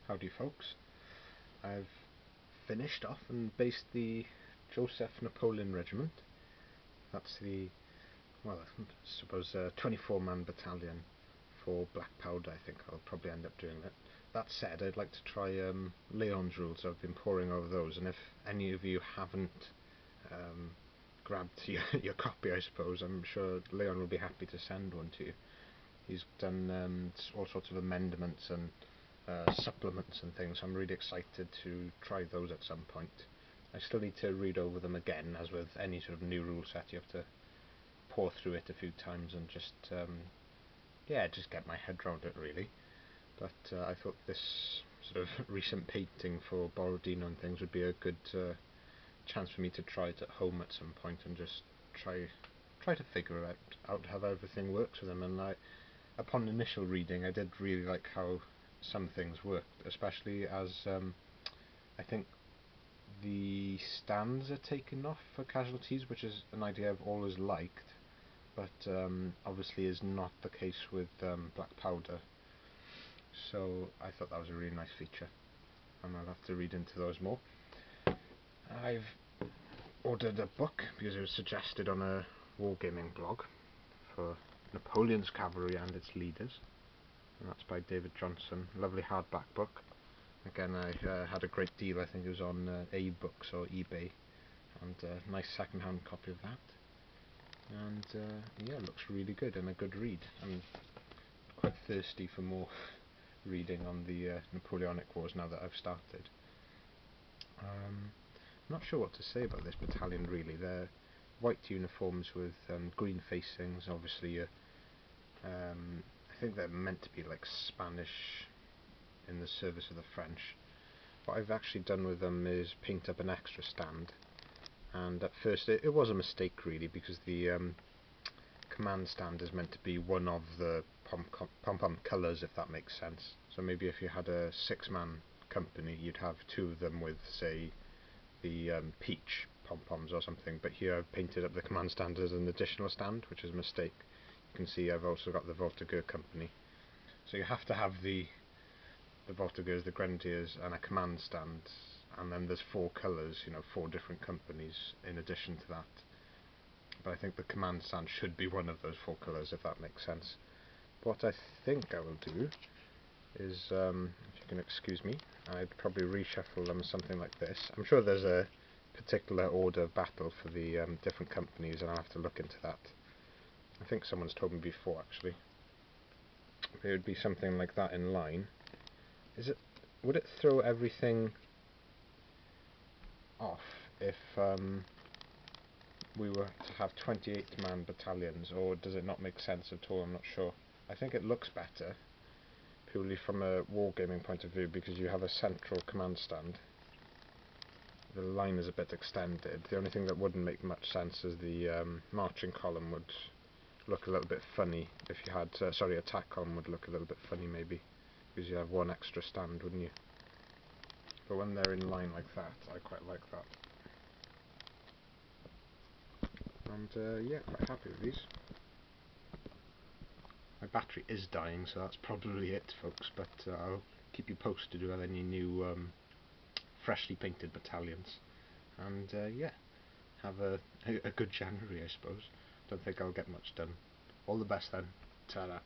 Howdy folks. I've finished off and based the Joseph Napoleon Regiment. That's the, well, I suppose 24-man battalion for black powder. I think I'll probably end up doing that. That said, I'd like to try Leon's rules. I've been poring over those, and if any of you haven't grabbed your copy, I suppose, I'm sure Leon will be happy to send one to you. He's done all sorts of amendments and supplements and things. I'm really excited to try those at some point. I still need to read over them again, as with any sort of new rule set. You have to pour through it a few times and just just get my head around it really. But I thought this sort of recent painting for Borodino and things would be a good chance for me to try it at home at some point and just try to figure out how everything works with them. And upon initial reading, I did really like how some things worked, especially as I think the stands are taken off for casualties, which is an idea I've always liked, but obviously is not the case with black powder. So I thought that was a really nice feature, and I'll have to read into those more. I've ordered a book because it was suggested on a wargaming blog for Napoleon's cavalry and its leaders, and that's by David Johnson. Lovely hardback book. Again, I had a great deal. I think it was on A-Books or eBay, and a nice second-hand copy of that. And yeah, it looks really good and a good read. I'm quite thirsty for more reading on the Napoleonic Wars now that I've started. I'm not sure what to say about this battalion really. They're white uniforms with green facings. Obviously, I think they're meant to be like Spanish in the service of the French. What I've actually done with them is paint up an extra stand, and at first it was a mistake really, because the command stand is meant to be one of the pom-pom colours, if that makes sense. So maybe if you had a 6-man company, you'd have 2 of them with, say, the peach pom-poms or something, but here I've painted up the command stand as an additional stand, which is a mistake. You can see I've also got the Voltigeur company, so you have to have the Voltigeurs, the Grenadiers, and a command stand, and then there's 4 colours, 4 different companies in addition to that. But I think the command stand should be one of those 4 colours, if that makes sense. What I think I will do is, if you can excuse me, I'd probably reshuffle them something like this. I'm sure there's a particular order of battle for the different companies, and I'll have to look into that. I think someone's told me before, actually. It would be something like that in line. Would it throw everything off if we were to have 28-man battalions, or does it not make sense at all? I'm not sure. I think it looks better purely from a wargaming point of view, because you have a central command stand. The line is a bit extended. The only thing that wouldn't make much sense is the marching column would look a little bit funny if you had, attack column would look a little bit funny maybe, because you have 1 extra stand, wouldn't you? But when they're in line like that, I quite like that. And yeah, quite happy with these. My battery is dying, so that's probably it, folks, but I'll keep you posted with any new freshly painted battalions. And yeah, have a good January, I suppose. Don't think I'll get much done. All the best then. Ta-da.